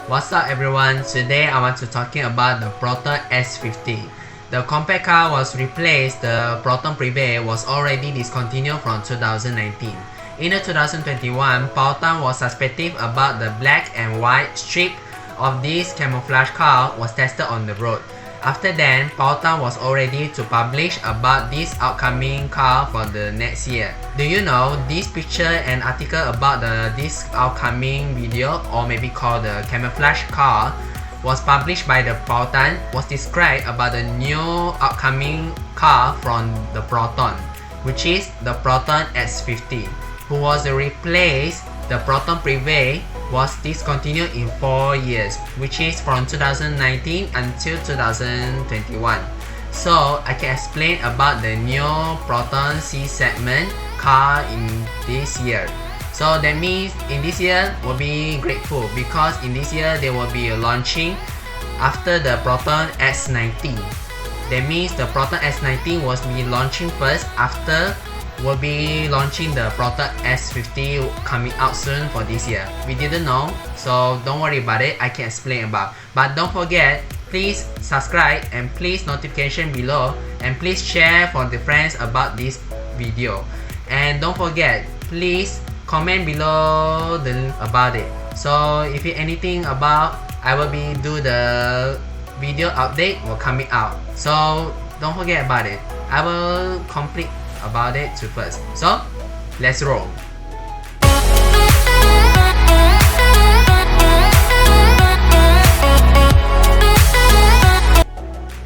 What's up everyone? Today I want to talking about the Proton S50. The compact car was replaced. The Proton Preve was already discontinued from 2019. In the 2021, Proton was suspected about the black and white strip of this camouflage car was tested on the road. After then, Proton was already to publish about this upcoming car for the next year. Do you know this picture and article about this upcoming video, or maybe called the camouflage car, was published by the Proton, was described about the new upcoming car from the Proton, which is the Proton S50, who was replaced the Proton Preve was discontinued in 4 years, which is from 2019 until 2021. So I can explain about the new Proton C segment car in this year. So that means in this year will be grateful because in this year they will be launching after the Proton X90. That means the Proton X90 was be launching first, after will be launching the Proton S50 coming out soon for this year. We didn't know, so don't worry about it, I can explain about. But don't forget, please subscribe and please notification below, and please share for the friends about this video. And don't forget, please comment below about it. So if you anything about, I will be do the video update will coming out. So don't forget about it. I will complete about it too first. So let's roll.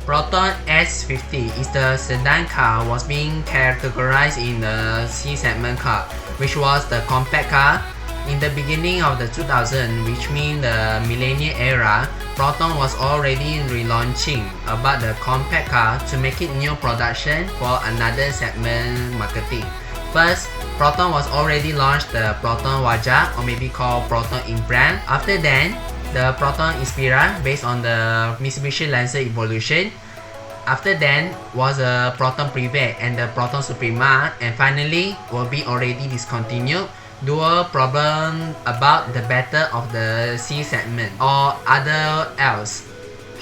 Proton S50 is the sedan car was being categorized in the C segment car, which was the compact car. In the beginning of the 2000, which means the millennium era, Proton was already relaunching about the compact car to make it new production for another segment marketing. First, Proton was already launched the Proton Wajah, or maybe called Proton Emgrand. After then, the Proton Inspira based on the Mitsubishi Lancer Evolution. After then was a Proton Preve and the Proton Suprema, and finally will be already discontinued. Dual problem about the better of the C segment or other else.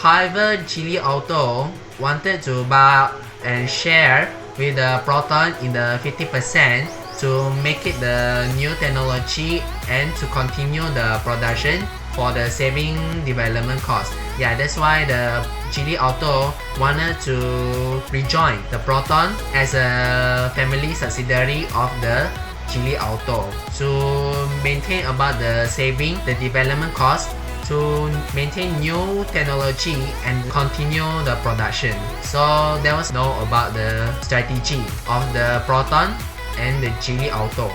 However, Geely Auto wanted to buy and share with the Proton in the 50% to make it the new technology and to continue the production for the saving development cost. Yeah, that's why the Geely Auto wanted to rejoin the Proton as a family subsidiary of the Geely Auto to maintain about the saving the development cost, to maintain new technology and continue the production. So there was no about the strategy of the Proton and the Geely Auto.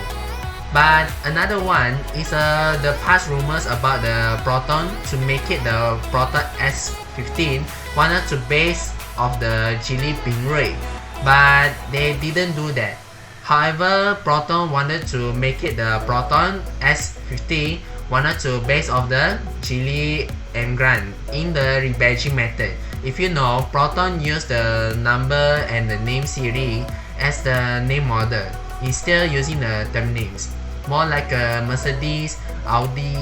But another one is the past rumors about the Proton to make it the Proton S15 wanted to base of the Geely Emgrand, but they didn't do that. However, Proton wanted to make it the Proton S50 wanted to base of the Geely Emgrand in the rebadging method. If you know, Proton used the number and the name series as the name model instead using the term names. More like a Mercedes, Audi,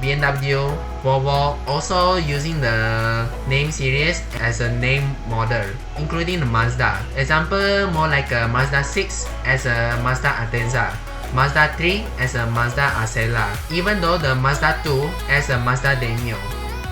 BMW, Volvo also using the name series as a name model, including the Mazda. Example, more like a Mazda 6 as a Mazda Atenza, Mazda 3 as a Mazda Acela, even though the Mazda 2 as a Mazda Demio.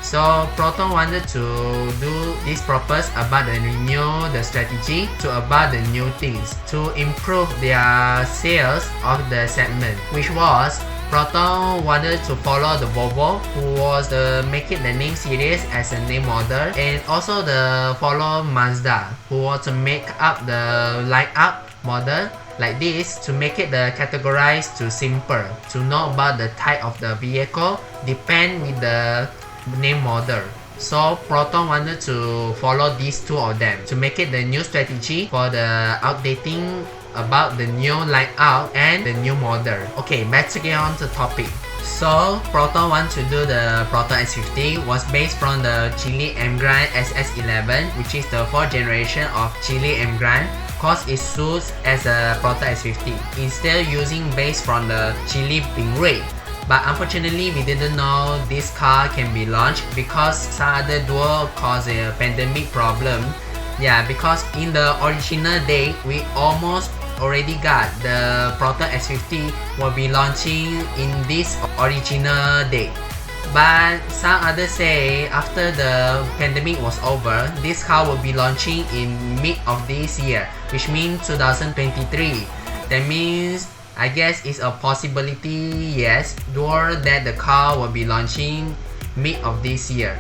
So Proton wanted to do this purpose about the renew the strategy to about the new things to improve their sales of the segment, which was Proton wanted to follow the Volvo, who was make it the name series as a name model, and also the follow Mazda, who was to make up the light up model like this to make it the categorized to simple to know about the type of the vehicle depend with the name model. So Proton wanted to follow these two of them to make it the new strategy for the updating about the new layout and the new model. Okay, back to get on the topic. So Proton want to do the Proton S50 was based from the Geely Emgrand SS11, which is the 4th generation of Geely Emgrand, cause it suits as a Proton S50 instead using based from the Geely Emgrand. But unfortunately, we didn't know this car can be launched because some other duo caused a pandemic problem. Yeah, because in the original date, we almost already got the Proton S50 will be launching in this original date. But some others say after the pandemic was over, this car will be launching in mid of this year, which means 2023. That means I guess it's a possibility, yes, or that the car will be launching mid of this year.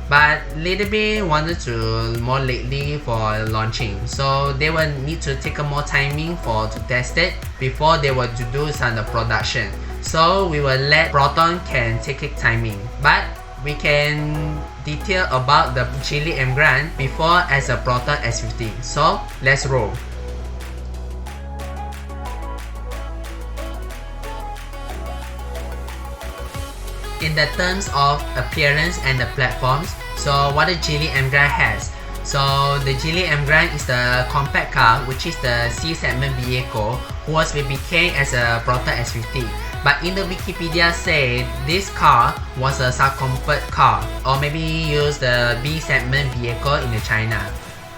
But little bit wanted to more lately for launching, so they will need to take a more timing to test it before they will to do some production. So we will let Proton can take it timing, but we can detail about the Geely Emgrand before as a Proton S50. So let's roll. In the terms of appearance and the platforms, so what the Geely Emgrand has. So the Geely Emgrand is the compact car, which is the C-segment vehicle, who was became as a Proton S50. But in the Wikipedia say this car was a subcompact car, or maybe use the B-segment vehicle in the China.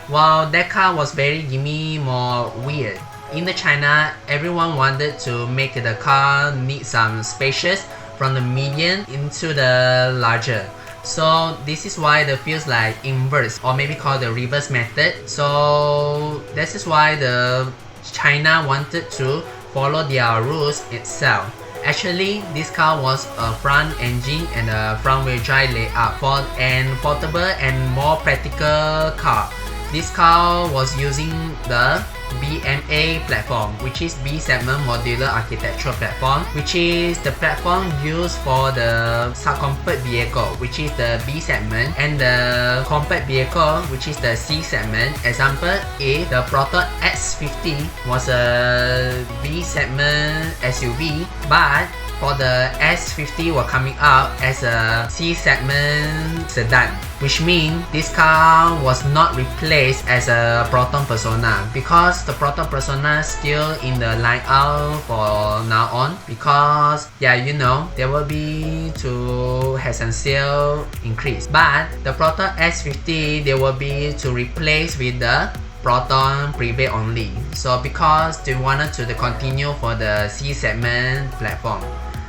Well, that car was very gimme more weird. In the China, everyone wanted to make the car need some spacious from the medium into the larger. So this is why the feels like inverse, or maybe called the reverse method. So this is why the China wanted to follow their rules itself. Actually, this car was a front engine and a front wheel drive layout for an portable and more practical car. This car was using the BMA platform, which is B-segment modular architectural platform, which is the platform used for the subcompact vehicle, which is the B-segment, and the compact vehicle, which is the C-segment. Example is the Proton X50 was a B-segment SUV, but for the S50 were coming out as a C-segment sedan, which means this car was not replaced as a Proton Persona, because the Proton Persona still in the line out for now on, because yeah, you know, there will be to have some sale increase. But the Proton S50 they will be to replace with the Proton Preve only. So because they wanted to continue for the C-segment platform.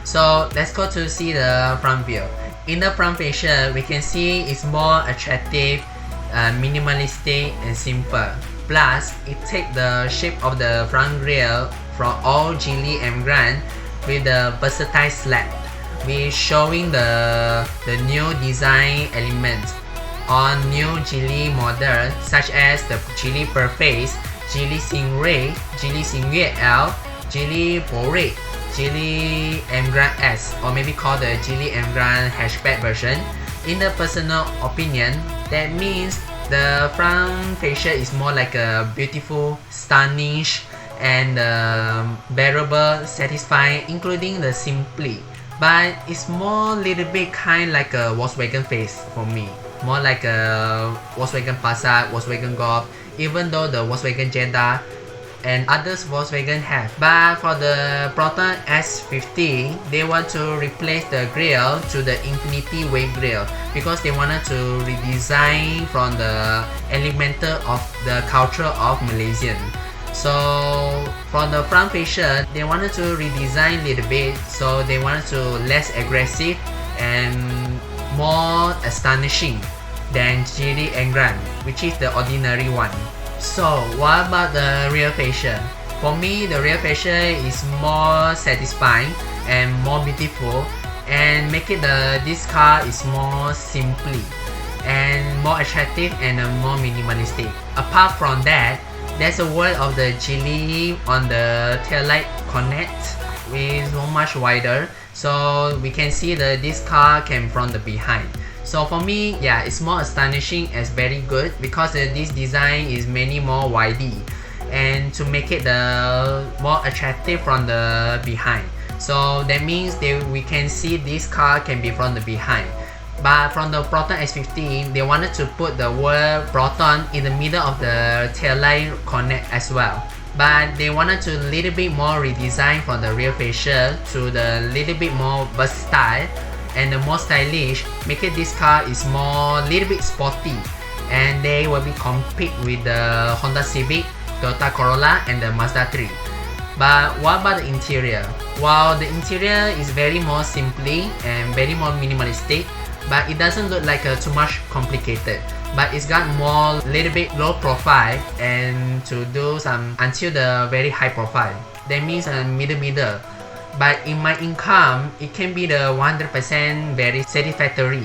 So let's go to see the front view. In the front fascia, we can see it's more attractive, minimalistic and simple. Plus, it takes the shape of the front grille from all Geely Emgrand with the versatile slab. We're showing the new design elements on new Geely models such as the Geely Perface, Geely Stingray, Geely Xingyue L, Geely Bore, Geely Emgrand S, or maybe called the Geely Emgrand hatchback version. In the personal opinion, that means the front fascia is more like a beautiful, stunning, and bearable, satisfying, including the simply. But it's more little bit kind like a Volkswagen face for me. More like a Volkswagen Passat, Volkswagen Golf, even though the Volkswagen Jetta and others Volkswagen have. But for the Proton S50, they want to replace the grille to the Infinity Wave grille because they wanted to redesign from the elemental of the culture of Malaysian. So from the front fascia, they wanted to redesign a little bit, so they wanted to less aggressive and more astonishing than Geely Emgrand, which is the ordinary one. So what about the rear fascia? For me, the rear fascia is more satisfying and more beautiful, and make it this car is more simply and more attractive and more minimalistic. Apart from that, there's a word of the Geely on the taillight connect is so much wider, so we can see this car came from the behind. So for me, yeah, it's more astonishing as very good because this design is many more widey and to make it more attractive from the behind. So that means we can see this car can be from the behind. But from the Proton S50, they wanted to put the word Proton in the middle of the taillight connect as well. but they wanted to little bit more redesign from the rear fascia to the little bit more versatile and the more stylish, making this car is more little bit sporty, and they will be compete with the Honda Civic, Toyota Corolla and the Mazda 3. But what about the interior? While the interior is very more simply and very more minimalistic, but it doesn't look like too much complicated. But it's got more little bit low profile and to do some until the very high profile. That means middle. But in my income, it can be the 100% very satisfactory,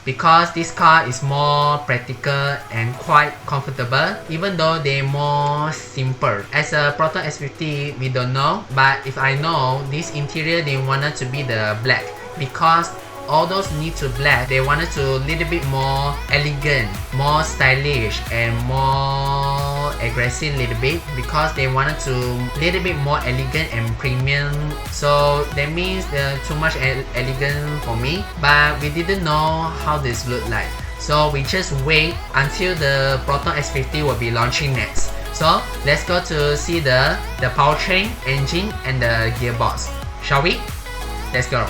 because this car is more practical and quite comfortable, even though they're more simple. As a Proton S50, we don't know, but if I know, this interior they wanted to be the black, because all those need to black, they wanted to little bit more elegant, more stylish and more aggressive little bit, because they wanted to little bit more elegant and premium. So that means too much elegant for me, but we didn't know how this look like. So we just wait until the Proton S50 will be launching next. So let's go to see the powertrain, engine and the gearbox. Shall we? Let's go.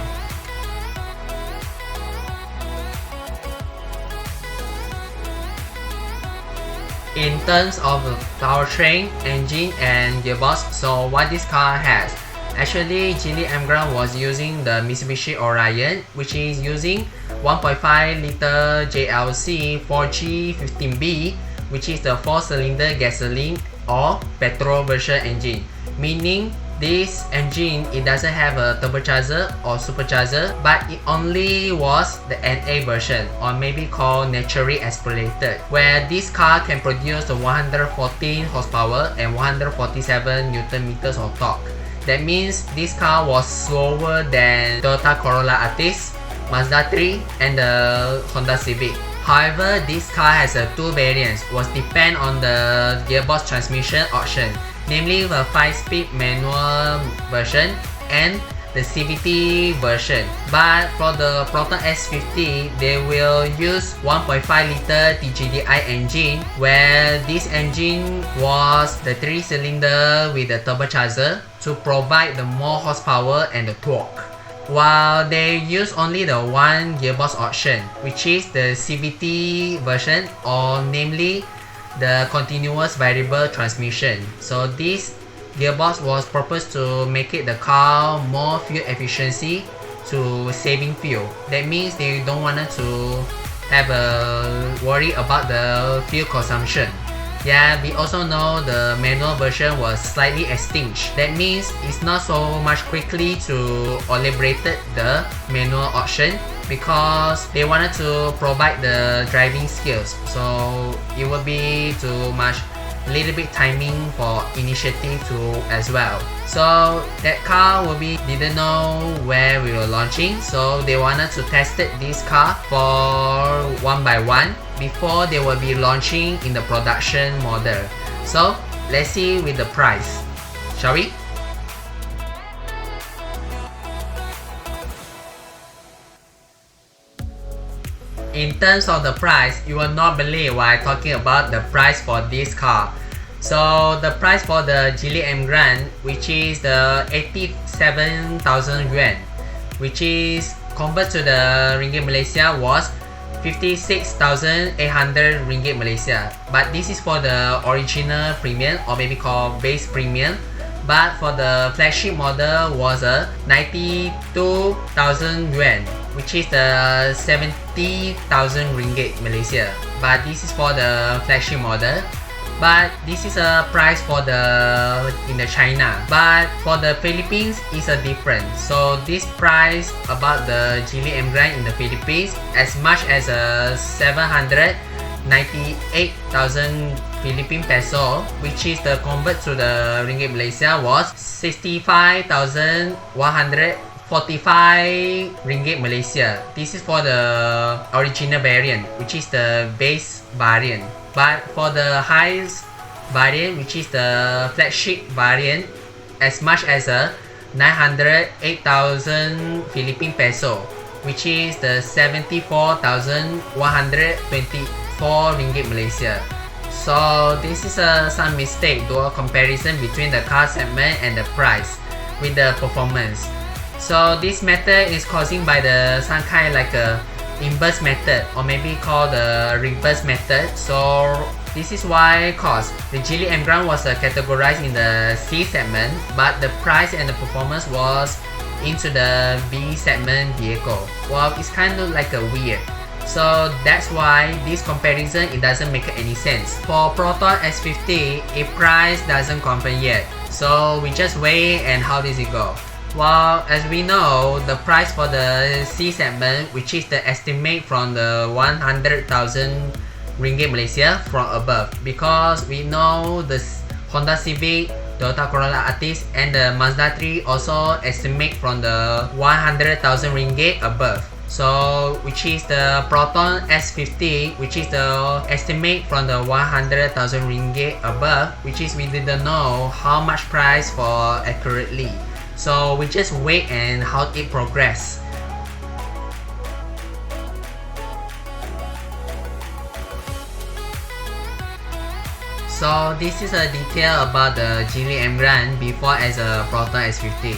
In terms of the powertrain, engine and gearbox, so what this car has, actually Geely Emgrand was using the Mitsubishi Orion, which is using 1.5 liter JLC 4G15B, which is the 4-cylinder gasoline or petrol version engine, meaning this engine, it doesn't have a turbocharger or supercharger, but it only was the NA version, or maybe called naturally aspirated, where this car can produce the 114 horsepower and 147 Newton meters of torque. That means this car was slower than Toyota Corolla Altis, Mazda 3 and the Honda Civic. However, this car has two variants, was depend on the gearbox transmission option, namely the 5-speed manual version and the CVT version. But for the Proton S50, they will use 1.5 liter TGDI engine, where this engine was the 3-cylinder with the turbocharger to provide the more horsepower and the torque, while they use only the one gearbox option, which is the CVT version, or namely the continuous variable transmission. So this gearbox was proposed to make it the car more fuel efficiency to saving fuel. That means they don't want to have a worry about the fuel consumption. Yeah, we also know the manual version was slightly extinct. That means it's not so much quickly to liberated the manual option, because they wanted to provide the driving skills, so it will be too much little bit timing for initiative too as well. So that car will be didn't know where we were launching, so they wanted to test this car for one by one before they will be launching in the production model. So let's see with the price, shall we? In terms of the price, you will not believe what I'm talking about the price for this car. So the price for the Geely Emgrand, which is the 87,000 yuan, which is convert to the ringgit Malaysia, was 56,800 ringgit Malaysia. But this is for the original premium, or maybe called base premium. But for the flagship model was a 92,000 yuan, which is the 70,000 ringgit Malaysia. But this is for the flagship model. But this is a price for the in the China. But for the Philippines is a different. So this price about the Geely Emgrand in the Philippines as much as 798,000 Philippine peso, which is the convert to the ringgit Malaysia was 65,145 ringgit Malaysia. This is for the original variant, which is the base variant. But for the highest variant, which is the flagship variant, as much as 908,000 Philippine peso, which is the 74,124 ringgit Malaysia. So this is some mistake dual comparison between the car segment and the price with the performance. So this method is causing by the some kind like a inverse method, or maybe called the reverse method. So this is why cause the Geely Emgrand was categorized in the C segment, but the price and the performance was into the B segment vehicle. Well, it's kind of like a weird. So that's why this comparison, it doesn't make any sense. For Proton S50, its price doesn't confirm yet. So we just wait and how does it go? Well, as we know, the price for the C segment, which is the estimate from the 100,000 ringgit Malaysia from above, because we know the Honda Civic, Toyota Corolla Altis and the Mazda 3 also estimate from the 100,000 ringgit above. So which is the Proton S50, which is the estimate from the 100,000 ringgit above, which is we didn't know how much price for accurately. So we just wait and how it progress. So this is a detail about the Geely Emgrand before as a Proton S50.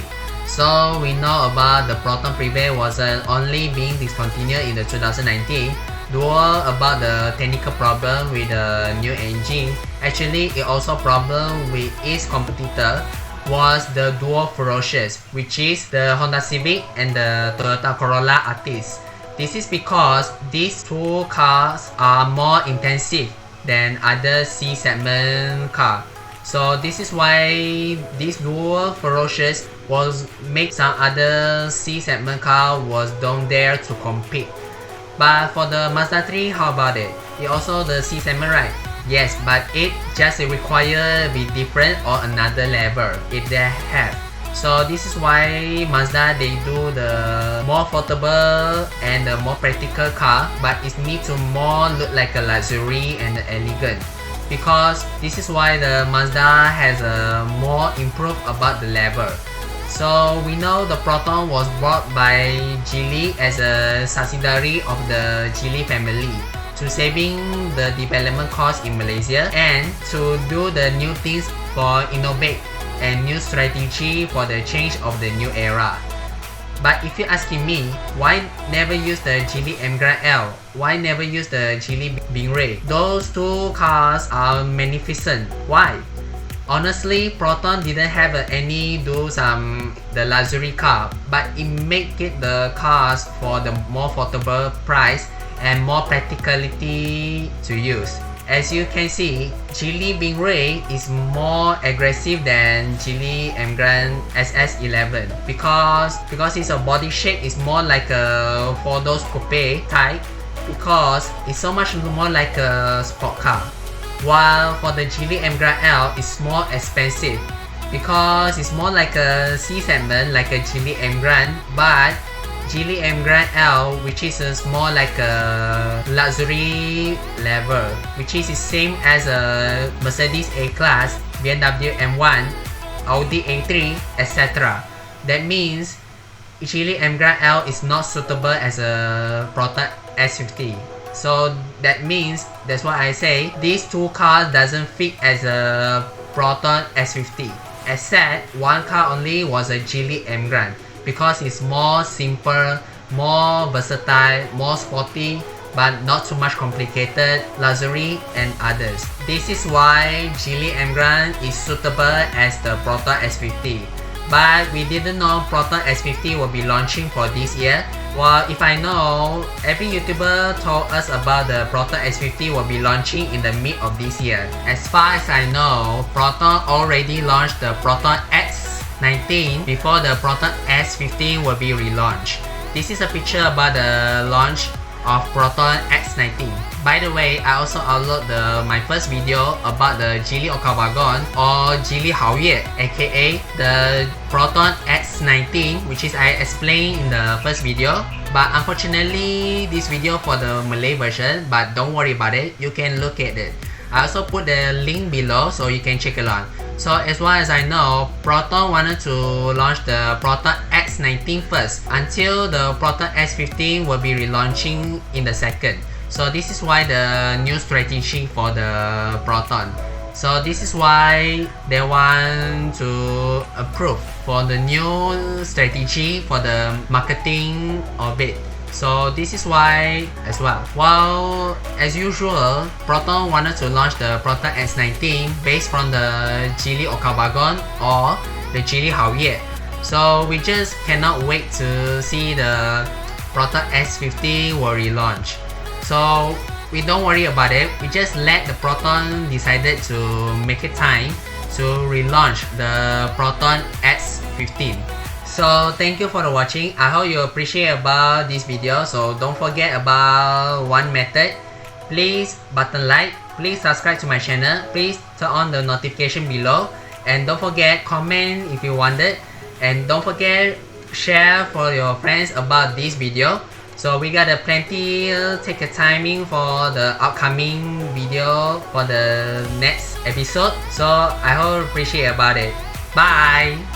So we know about the Proton Preve was only being discontinued in the 2019. Dual about the technical problem with the new engine. Actually, it also problem with its competitor was the dual ferocious, which is the Honda Civic and the Toyota Corolla Altis. This is because these two cars are more intensive than other C segment car. So this is why this dual ferocious was make some other C segment car was don't dare to compete. But for the Mazda 3, how about it? It also the C segment, right? Yes, but it just require be different or another level if they have. So this is why Mazda they do the more affordable and the more practical car, but it needs to more look like a luxury and elegant. Because this is why the Mazda has a more improved about the level. So we know the Proton was bought by Geely as a subsidiary of the Geely family to saving the development cost in Malaysia and to do the new things for innovate and new strategy for the change of the new era. But if you're asking me, why never use the Geely Emgrand L? Why never use the Geely Emgrand? Those two cars are magnificent. Why? Honestly, Proton didn't have any the luxury car, but it make it the cars for the more affordable price and more practicality to use. As you can see, Geely Emgrand is more aggressive than Geely Emgrand SS11 because its body shape is more like a for those coupe type, because it's so much more like a sport car. While for the Geely Emgrand L, it's more expensive because it's more like a C segment like a Geely Emgrand, but Geely Emgrand L, which is more like a luxury level, which is the same as a Mercedes A-Class, BMW M1, Audi A3, etc. That means Geely Emgrand L is not suitable as a Proton S50. So that means, that's why I say these two cars doesn't fit as a Proton S50, except one car only was a Geely Emgrand, because it's more simple, more versatile, more sporty, but not too much complicated, luxury and others. This is why Geely Emgrand is suitable as the Proton S50. But we didn't know Proton S50 will be launching for this year. Well, if I know, every YouTuber told us about the Proton S50 will be launching in the mid of this year. As far as I know, Proton already launched the Proton X90 before the Proton S50 will be relaunched. This is a picture about the launch of Proton X90. By the way, I also uploaded my first video about the Geely Okavango or Geely Hao Yue, aka the Proton X90, which is I explained in the first video. But unfortunately, this video for the Malay version, but don't worry about it, you can look at it. I also put the link below so you can check it out. So as far as I know, Proton wanted to launch the Proton X90 first until the Proton S50 will be relaunching in the second. So this is why the new strategy for the Proton. So this is why they want to approve for the new strategy for the marketing of it. So this is why as well. Well, as usual, Proton wanted to launch the Proton X90 based from the Geely Okavango or the Geely Hao Yue. So we just cannot wait to see the Proton S50 will relaunch. So we don't worry about it. We just let the Proton decided to make it time to relaunch the Proton X50. So thank you for watching. I hope you appreciate about this video. So don't forget about one method. Please button like. Please subscribe to my channel. Please turn on the notification below. And don't forget comment if you want it. And don't forget share for your friends about this video. So we got a plenty take a timing for the upcoming video for the next episode. So I hope you appreciate about it. Bye.